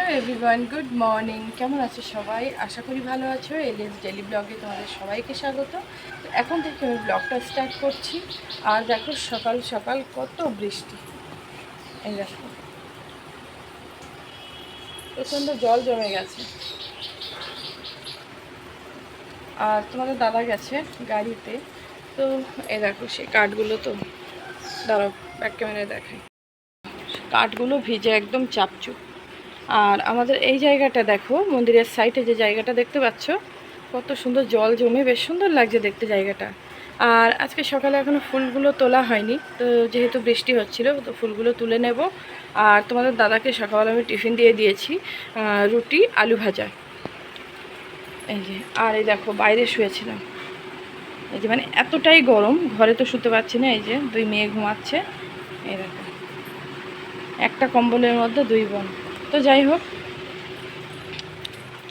Hello everyone, good morning. কেমন আছো সবাই? আশা করি ভালো আছো। এলিস ডেলি ব্লগে তোমাদের সবাইকে স্বাগত। এখন থেকে আমি ব্লগটা স্টার্ট করছি। আর দেখো সকাল সকাল কত বৃষ্টি। এই দেখো প্রচণ্ড জল জমে গেছে। আর তোমাদের দাদা গেছে গাড়িতে। তো এই দেখো সেই কাঠগুলো, তো দাঁড়াও ব্যাক ক্যামেরায় দেখাই। কাঠগুলো ভিজে একদম চাপচুপ। আর আমাদের এই জায়গাটা দেখো, মন্দিরের সাইডে যে জায়গাটা দেখতে পাচ্ছ, কত সুন্দর জল জমে, বেশ সুন্দর লাগছে দেখতে জায়গাটা। আর আজকে সকালে এখনও ফুলগুলো তোলা হয়নি, তো যেহেতু বৃষ্টি হচ্ছিল তো ফুলগুলো তুলে নেব। আর তোমাদের দাদাকে সকালবেলা আমি টিফিন দিয়ে দিয়েছি রুটি আলু ভাজা। এই যে, আর এই দেখো বাইরে শুয়েছিলাম। এই যে মানে এতটাই গরম, ঘরে তো শুতে পারছি না। এই যে দুই মেয়ে ঘুমাচ্ছে, এই দেখো একটা কম্বলের মধ্যে দুই বোন। তো যাই হোক,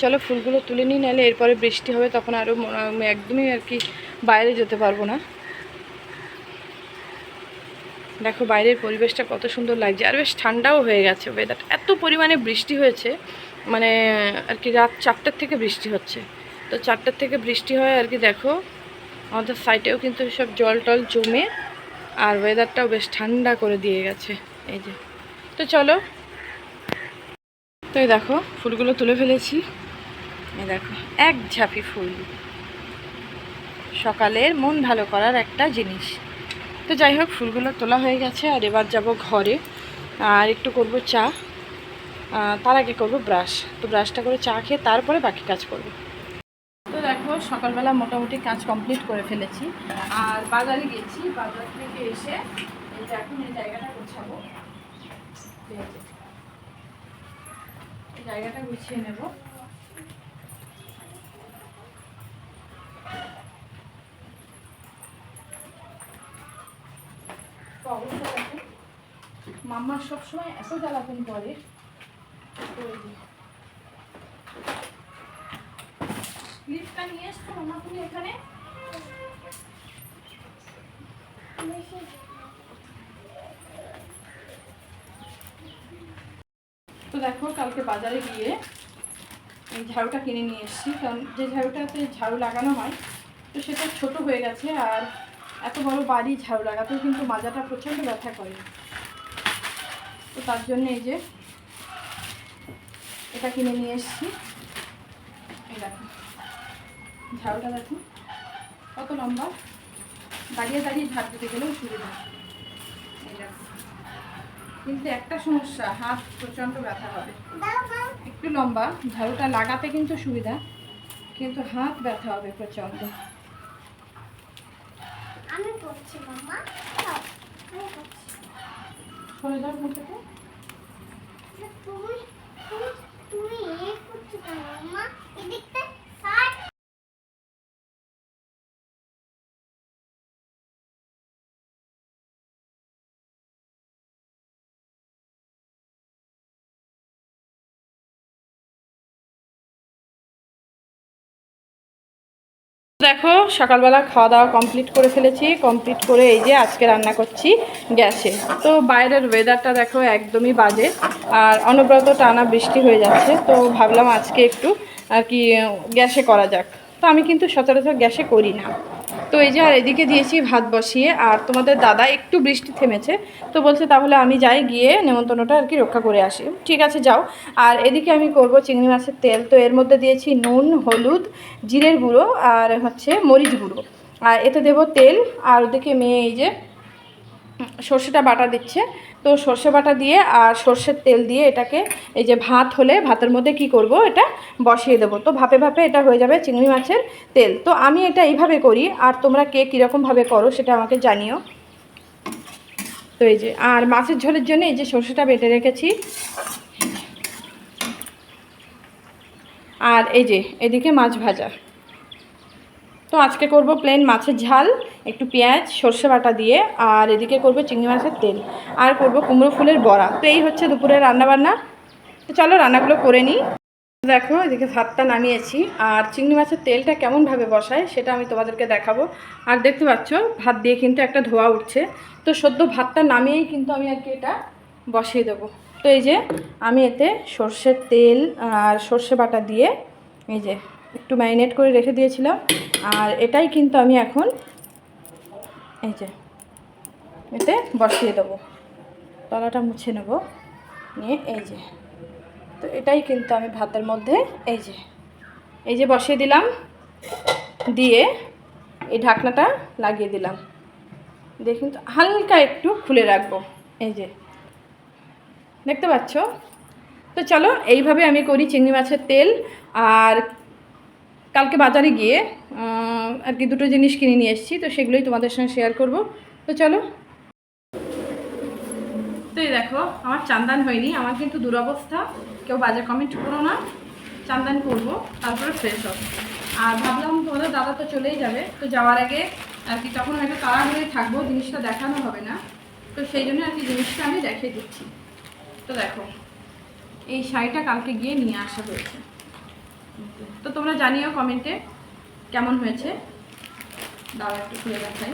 চলো ফুলগুলো তুলে নিই, নাহলে এরপরে বৃষ্টি হবে, তখন আরও একদমই আর কি বাইরে যেতে পারবো না। দেখো বাইরের পরিবেশটা কত সুন্দর লাগছে, আর বেশ ঠান্ডাও হয়ে গেছে ওয়েদারটা। এত পরিমাণে বৃষ্টি হয়েছে, মানে আর কি রাত 4টার থেকে বৃষ্টি হচ্ছে। তো 4টার থেকে বৃষ্টি হয় আর কি। দেখো আমাদের সাইডেও কিন্তু সব জল টল জমে, আর ওয়েদারটাও বেশ ঠান্ডা করে দিয়ে গেছে। এই যে, তো চলো। তো এই দেখো ফুলগুলো তুলে ফেলেছি। এই দেখো এক ঝাঁপি ফুল, সকালের মন ভালো করার একটা জিনিস। তো যাই হোক, ফুলগুলো তোলা হয়ে গেছে। আর এবার যাব ঘরে, আর একটু করব চা। তার আগে করব ব্রাশ। তো ব্রাশটা করে চা খেয়ে তারপরে বাকি কাজ করব। তো দেখো সকালবেলা মোটামুটি কাজ কমপ্লিট করে ফেলেছি। আর বাজারে গেছি, বাজার থেকে এসে এই যে এখন এই জায়গাটা গোছাবো। এই জায়গাটা গুছিয়ে নেব। তো অবশ্যই দেখো মাম্মা সবসময় এত জ্বালাতন করে। ক্লিপটা নিয়ে এসছো মাম্মা তুমি এখানে। তো দেখো কালকে বাজারে গিয়ে এই ঝাড়ুটা কিনে নিয়ে এসেছি, কারণ যে ঝাড়ুটাতে ঝাড়ু লাগানো হয় তো সেটা ছোট হয়ে গেছে। আর এত বড় বাড়ি ঝাড়ু লাগাতেও কিন্তু মাজাটা প্রচণ্ড ব্যথা করে। তো তার জন্য এই যে এটা কিনে নিয়ে এসেছি। এই দেখো ঝাড়ুটা দেখো কত লম্বা, দাঁড়িয়ে দাঁড়িয়ে ঝাড় দিতে গেলেও সুবিধা। এই দেখো, কিন্তু একটা সমস্যা, হাত প্রচণ্ড ব্যথা হবে। একটু লম্বা, ঝাড়ুটা লাগাতে কিন্তু সুবিধা, কিন্তু হাত ব্যথা হবে প্রচণ্ড। আমি করছি মাম্মা, সরে যাও মুখ থেকে। তুমি তুমি এই করছো কেন মাম্মা? এদিকটা কাট। দেখো সকালবেলা খাওয়া দাওয়া কমপ্লিট করে ফেলেছি। কমপ্লিট করে এই যে আজকে রান্না করছি গ্যাসে। তো বাইরের ওয়েদারটা দেখো একদমই বাজে, আর অনবরত টানা বৃষ্টি হয়ে যাচ্ছে। তো ভাবলাম আজকে একটু আর কি গ্যাসে করা যাক। তো আমি কিন্তু সচরাচর গ্যাসে করি না। তো এই যে, আর এদিকে দিয়েছি ভাত বসিয়ে। আর তোমাদের দাদা একটু বৃষ্টি থেমেছে, তো বলছে তাহলে আমি যাই, গিয়ে নেমন্তন্নটা আর কি রক্ষা করে আসি। ঠিক আছে যাও। আর এদিকে আমি করব চিংড়ি মাছের তেল। তো এর মধ্যে দিয়েছি নুন, হলুদ, জিরের গুঁড়ো আর হচ্ছে মরিচ গুঁড়ো। আর এতে দেবো তেল। আর ওদিকে মেয়ে এই যে সর্ষেটা বাটা দিচ্ছে। তো সর্ষে বাটা দিয়ে আর সর্ষের তেল দিয়ে এটাকে, এই যে ভাত হলে ভাতের মধ্যে কি করব, এটা বসিয়ে দেবো। তো ভাপে ভাপে এটা হয়ে যাবে চিংড়ি মাছের তেল। তো আমি এটা এইভাবে করি, আর তোমরা কে কীরকমভাবে করো সেটা আমাকে জানিও। তো এই যে, আর মাছের ঝোলের জন্য এই যে সর্ষেটা বেটে রেখেছি। আর এই যে এদিকে মাছ ভাজা। তো আজকে করব প্লেন মাছের ঝাল, একটু পেঁয়াজ সর্ষে বাটা দিয়ে। আর এদিকে করব চিংড়ি মাছের তেল, আর করব কুমড়ো ফুলের বড়া। তো এই হচ্ছে দুপুরের রান্নাবান্না। তো চলো রান্নাগুলো করে নিই। দেখো এদিকে ভাতটা নামিয়েছি, আর চিংড়ি মাছের তেলটা কেমনভাবে বসায় সেটা আমি তোমাদেরকে দেখাবো। আর দেখতে পাচ্ছ ভাত দিয়ে কিন্তু একটা ধোয়া উঠছে। তো সদ্য ভাতটা নামিয়েই কিন্তু আমি আর কি এটা বসিয়ে দেবো। তো এই যে আমি এতে সর্ষের তেল আর সর্ষে বাটা দিয়ে এই যে একটু ম্যারিনেট করে রেখে দিয়েছিলাম। আর এটাই কিন্তু আমি এখন এই যে এতে বসিয়ে দেবো, তলাটা মুছে নেব নিয়ে এই যে। তো এটাই কিন্তু আমি ভাতের মধ্যে এই যে বসিয়ে দিলাম, দিয়ে এই ঢাকনাটা লাগিয়ে দিলাম। দেখুন তো হালকা একটু খুলে রাখবো, এই যে দেখতে পাচ্ছ। তো চলো এইভাবে আমি করি চিংড়ি মাছের তেল। আর কালকে বাজারে গিয়ে আর কি দুটো জিনিস কিনে নিয়ে এসেছি, তো সেগুলোই তোমাদের সঙ্গে শেয়ার করব। তো চলো। তো এই দেখো আমার চান্দান হয়নি, আমার কিন্তু দুরবস্থা, কেউ বাজে কমেন্ট করো না। চান্দান করব তারপরে ফ্রেশ হবে। আর ভাবলাম তোমাদের দাদা তো চলেই যাবে, তো যাওয়ার আগে আর কি তখন হয়তো তাড়াহুড়োই থাকবো, জিনিসটা দেখানো হবে না, তো সেই জন্য আর কি জিনিসটা আমি দেখিয়ে দিচ্ছি। তো দেখো এই শাড়িটা কালকে গিয়ে নিয়ে আসা হয়েছে, তো তোমরা জানিও কমেন্টে কেমন হয়েছে। দাও একটু খুলে দেখাই।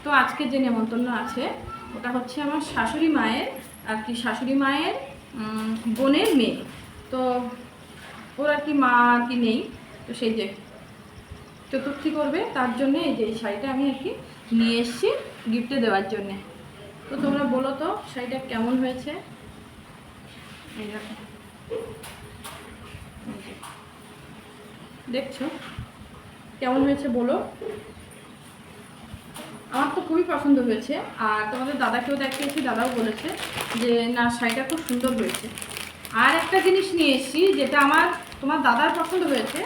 তো আজকে যে নেমন্তন্ন আছে ওটা হচ্ছে আমার শাশুড়ি মায়ের আর কি, শাশুড়ি মায়ের বোনের মেয়ে। তো ওর আর কি মা আর কি নেই, তো সেই যে চতুর্থী করবে তার জন্য এই যে এই শাড়িটা আমি আর কি নিয়ে এসেছি গিফটে দেওয়ার জন্যে। তো তোমরা বলো তো শাড়িটা কেমন হয়েছে। দেখছো কেমন হয়েছে বলো। আমার তো খুবই পছন্দ হয়েছে, আর তোমাদের দাদাকেও দেখিয়েছি, দাদাও বলেছে যে না শাড়িটা খুব সুন্দর হয়েছে। আর একটা জিনিস নিয়ে এসেছি যেটা তোমার দাদার পছন্দ হয়েছে,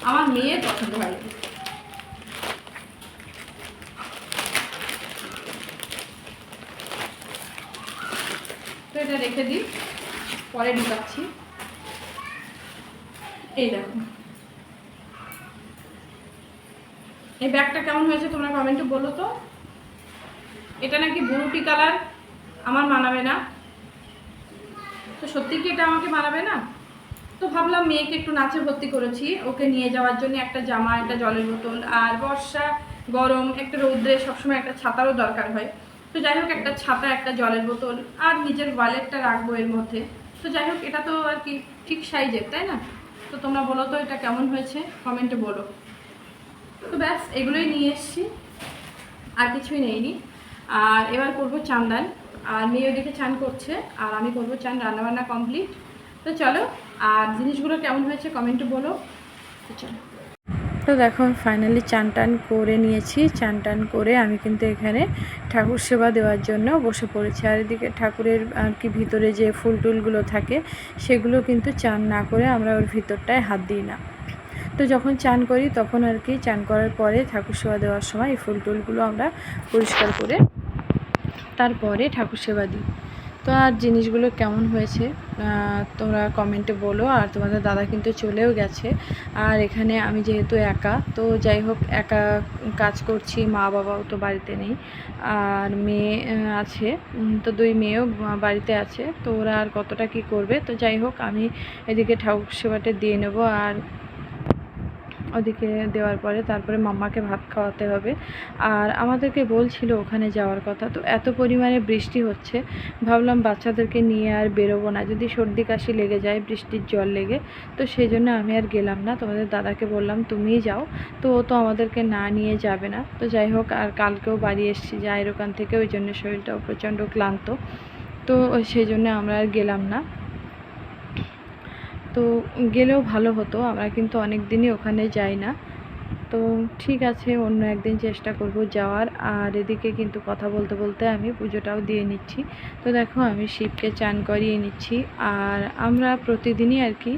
আমার মেয়ের পছন্দ হয়নি। তো এটা রেখে দিই, পরে ঢুকাচ্ছি। এই দেখো এই ব্যাগটা কেমন হয়েছে তোমরা কমেন্টে বলো তো। এটা নাকি বুরুটি কালার, আমার মানাবে না। তো সত্যি কি এটা আমাকে মানাবে না? তো ভাবলাম মেয়েকে একটু নাচে ভর্তি করেছি, ওকে নিয়ে যাওয়ার জন্য একটা জামা, একটা জলের বোতল, আর বর্ষা গরম একটা রৌদ্রে সবসময় একটা ছাতারও দরকার হয়। তো যাই হোক একটা ছাতা, একটা জলের বোতল, আর নিজের ওয়ালেটটা রাখবো এর মধ্যে। তো যাই হোক এটা তো আর কি ঠিক সাইজের, তাই না? তো তোমরা বলো তো এটা কেমন হয়েছে কমেন্টে বলো। তো ব্যাস এগুলোই নিয়ে এসছি, আর কিছুই নেইনি। আর এবার করবো চান্দান, আর মেয়ে ওদিকে চান করছে আর আমি করবো চান, রান্নাবান্না কমপ্লিট। তো চলো, আর জিনিসগুলো কেমন হয়েছে কমেন্টে বলো। তো চলো। তো দেখো ফাইনালি চান টান করে নিয়েছি, চান টান করে আমি কিন্তু এখানে ঠাকুর সেবা দেওয়ার জন্য বসে পড়েছি। আর এদিকে ঠাকুরের আর কি ভিতরে যে ফুল টুলগুলো থাকে সেগুলো কিন্তু চান না করে আমরা ওর ভিতরটায় হাত দিই না। তো যখন চান করি তখন আর কি চান করার পরে ঠাকুর সেবা দেওয়ার সময় এই ফুল টুলগুলো আমরা পরিষ্কার করে তারপরে ঠাকুর সেবা দিই। তো আর জিনিসগুলো কেমন হয়েছে তোমরা কমেন্টে বলো। আর তোমাদের দাদা কিন্তু চলেও গেছে, আর এখানে আমি যেহেতু একা, তো যাই হোক একা কাজ করছি, মা বাবাও তো বাড়িতে নেই, আর মেয়ে আছে, তো দুই মেয়েও বাড়িতে আছে, তো ওরা আর কতটা কি করবে। তো যাই হোক আমি এদিকে ঠাকুর সেবাটা দিয়ে নেব, আর ওদিকে দেওয়ার পরে তারপরে মাম্মাকে ভাত খাওয়াতে হবে। আর আমাদেরকে বলছিল ওখানে যাওয়ার কথা, তো এত পরিমাণে বৃষ্টি হচ্ছে, ভাবলাম বাচ্চাদেরকে নিয়ে আর বেরোবো না, যদি সর্দি কাশি লেগে যায় বৃষ্টির জল লেগে। তো সেই জন্য আমি আর গেলাম না, তোমাদের দাদাকে বললাম তুমিই যাও, তো ও তো আমাদেরকে না নিয়ে যাবে না। তো যাই হোক আর কালকেও বাড়ি এসেছি যাই ওখান থেকে, ওই জন্য শরীরটাও প্রচণ্ড ক্লান্ত, তো সেই জন্য আমরা আর গেলাম না। তো গেলেও ভালো হতো, আমরা কিন্তু অনেক দিনই ওখানে যাই না। তো ঠিক আছে অন্য একদিন চেষ্টা করব যাওয়ার। আর এদিকে কিন্তু কথা বলতে বলতে আমি পুজোটাও দিয়ে নিচ্ছি। তো দেখো আমি শিবকে চান করিয়ে নিচ্ছি, আর আমরা প্রতিদিনই আর কি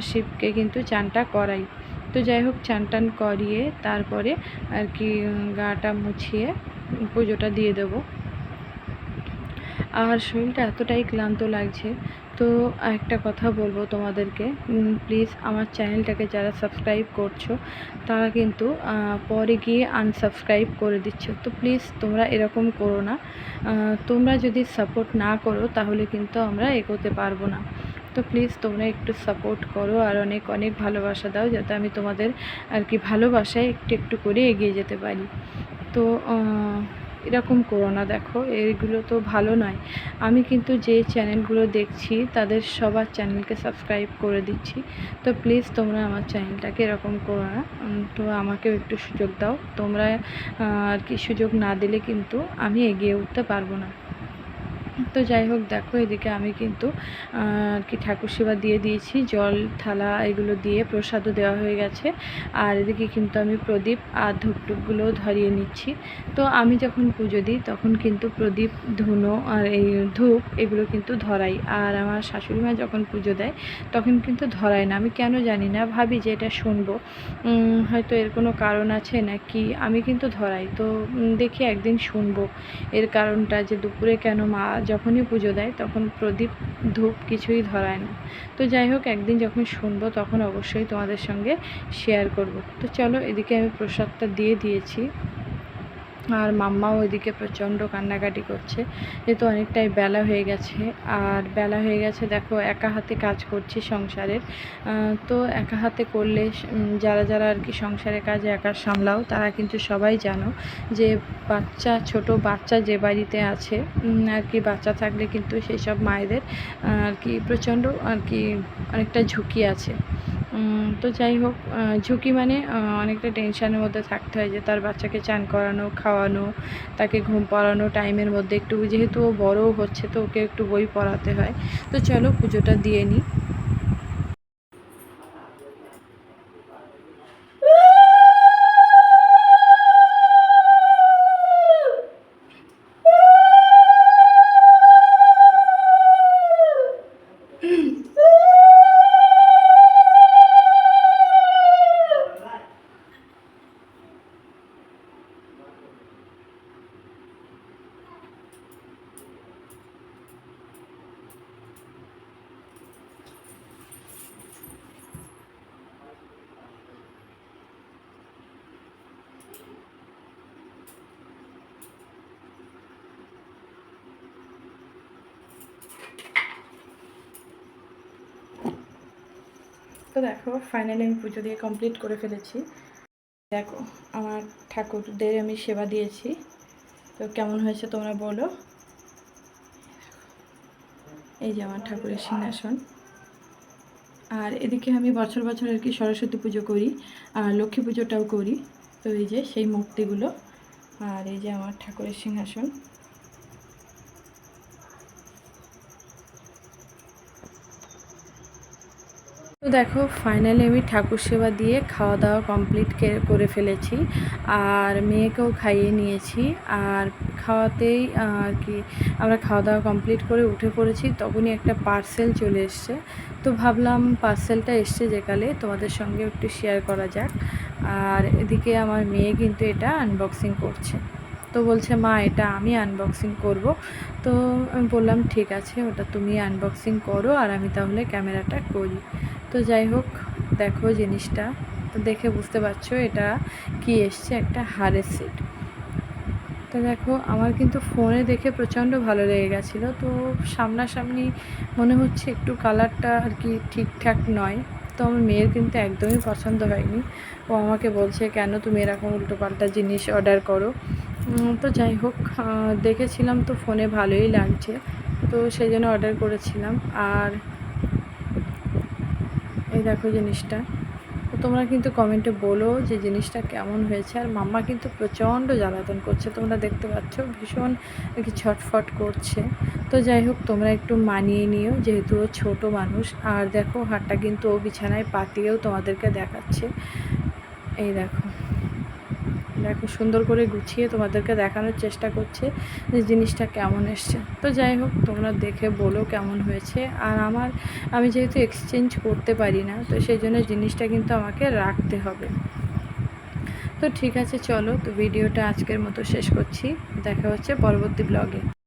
শিবকে কিন্তু চানটা করাই। তো যাই হোক চান টান করিয়ে তারপরে আর কি গাটা মুছিয়ে পুজোটা দিয়ে দেবো। আর শরীরটা এতটাই ক্লান্ত লাগছে। তো একটা কথা বলবো তোমাদেরকে, প্লিজ আমার চ্যানেলটাকে যারা সাবস্ক্রাইব করছো তারা কিন্তু পরে গিয়ে আনসাবস্ক্রাইব করে দিচ্ছ। তো প্লিজ তোমরা এরকম করো না, তোমরা যদি সাপোর্ট না করো তাহলে কিন্তু আমরা এগোতে পারবো না। তো প্লিজ তোমরা একটু সাপোর্ট করো আর অনেক অনেক ভালোবাসা দাও, যাতে আমি তোমাদের আর কি ভালোবাসায় একটু একটু করে এগিয়ে যেতে পারি। তো এরকম করো না, দেখো এইগুলো তো ভালো নয়। আমি কিন্তু যে চ্যানেলগুলো দেখছি তাদের সবার চ্যানেলকে সাবস্ক্রাইব করে দিচ্ছি। তো প্লিজ তোমরা আমার চ্যানেলটাকে এরকম করো না। তো আমাকেও একটু সুযোগ দাও। তোমরা আর কি সুযোগ না দিলে কিন্তু আমি এগিয়ে উঠতে পারবো না। তো যাই হোক, দেখো এদিকে আমি কিন্তু আর কি ঠাকুর সেবা দিয়ে দিয়েছি, জল থালা এগুলো দিয়ে প্রসাদও দেওয়া হয়ে গেছে। আর এদিকে কিন্তু আমি প্রদীপ আর ধূপটুপগুলো ধরিয়ে নিচ্ছি। তো আমি যখন পুজো দিই তখন কিন্তু প্রদীপ, ধুনো আর এই ধূপ এগুলো কিন্তু ধরাই। আর আমার শাশুড়ি মা যখন পুজো দেয় তখন কিন্তু ধরায় না। আমি কেন জানি না, ভাবি যে এটা শুনবো, হয়তো এর কোনো কারণ আছে নাকি, আমি কিন্তু ধরাই। তো দেখি একদিন শুনবো এর কারণটা, যে দুপুরে কেন মা যখনই পুজো দেয় তখন প্রদীপ ধূপ কিছুই ধরায় না। তো যাই হোক, একদিন যখন শুনবো তখন অবশ্যই তোমাদের সঙ্গে শেয়ার করব। তো চলো, এদিকে আমি প্রসাদটা দিয়ে দিয়েছি। আর মাম্মাও ওইদিকে প্রচণ্ড কান্নাকাটি করছে, যেহেতু অনেকটাই বেলা হয়ে গেছে। আর বেলা হয়ে গেছে, দেখো একা হাতে কাজ করছি সংসারের। তো একা হাতে করলে যারা যারা আর কি সংসারের কাজ একা সামলাও তারা কিন্তু সবাই জানো যে বাচ্চা, ছোট বাচ্চা যে বাড়িতে আছে আর কি, বাচ্চা থাকলে কিন্তু সেই সব মায়েদের আর কি প্রচণ্ড আর কি অনেকটা ঝুঁকি আছে। তো যাই হোক, ঝুঁকি মানে অনেকটা টেনশানের মধ্যে থাকতে হয়, যে তার বাচ্চাকে চান করানো, খাওয়ানো, তাকে ঘুম পাড়ানো টাইমের মধ্যে, একটু যেহেতু ও বড়ও হচ্ছে তো ওকে একটু বই পড়াতে হয়। তো চলো পুজোটা দিয়ে নিই। তো দেখো ফাইনালি আমি পুজো দিয়ে কমপ্লিট করে ফেলেছি। দেখো আমার ঠাকুরদের আমি সেবা দিয়েছি, তো কেমন হয়েছে তোমরা বলো। এই যে আমার ঠাকুরের সিংহাসন। আর এদিকে আমি বছর বছর আর কি সরস্বতী পুজো করি আর লক্ষ্মী পুজোটাও করি। তো এই যে সেই মূর্তিগুলো, আর এই যে আমার ঠাকুরের সিংহাসন। তো দেখো ফাইনালি আমি ঠাকুর সেবা দিয়ে খাওয়া দাওয়া কমপ্লিট করে ফেলেছি, আর মেয়েকেও খাইয়ে নিয়েছি। আর খাওয়াতেই আর কি আমরা খাওয়া দাওয়া কমপ্লিট করে উঠে পড়েছি, তখনই একটা পার্সেল চলে এসছে। তো ভাবলাম পার্সেলটা এসছে যেকালে তোমাদের সঙ্গে একটু শেয়ার করা যাক। আর এদিকে আমার মেয়ে কিন্তু এটা আনবক্সিং করছে। তো বলছে মা এটা আমি আনবক্সিং করব। তো আমি বললাম ঠিক আছে, ওটা তুমি আনবক্সিং করো আর আমি তাহলে ক্যামেরাটা করি। তো যাই হোক, দেখো জিনিসটা তো দেখে বুঝতে পারছো এটা কি এসছে, একটা হারের সেট। তো দেখো আমার কিন্তু ফোনে দেখে প্রচণ্ড ভালো লেগে গেছিলো। তো সামনাসামনি মনে হচ্ছে একটু কালারটা আর কি ঠিকঠাক নয়। তো আমার মেয়ের কিন্তু একদমই পছন্দ হয়নি। ও আমাকে বলছে কেন তুমি এরকম উল্টোপাল্টা জিনিস অর্ডার করো। তো যাই হোক, দেখেছিলাম তো ফোনে ভালোই লাগছে, তো সেই জন্য অর্ডার করেছিলাম। আর এই দেখো জিনিসটা, তো তোমরা কিন্তু কমেন্টে বলো যে জিনিসটা কেমন হয়েছে। আর মাম্মা কিন্তু প্রচণ্ড জ্বালাতন করছে, তোমরা দেখতে পাচ্ছ ভীষণ আর কি ছটফট করছে। তো যাই হোক, তোমরা একটু মানিয়ে নিও, যেহেতু ও ছোটো মানুষ। আর দেখো হাতটা কিন্তু ও বিছানায় পাতিয়েও তোমাদেরকে দেখাচ্ছে। এই দেখো, দেখো সুন্দর করে গুছিয়ে তোমাদেরকে দেখানোর চেষ্টা করছে যে জিনিসটা কেমন এসছে। তো যাই হোক, তোমরা দেখে বলো কেমন হয়েছে। আর আমি যেহেতু এক্সচেঞ্জ করতে পারি না, তো সেই জন্য জিনিসটা কিন্তু আমাকে রাখতে হবে। তো ঠিক আছে, চলো তো ভিডিওটা আজকের মতো শেষ করছি। দেখা হচ্ছে পরবর্তী ব্লগে।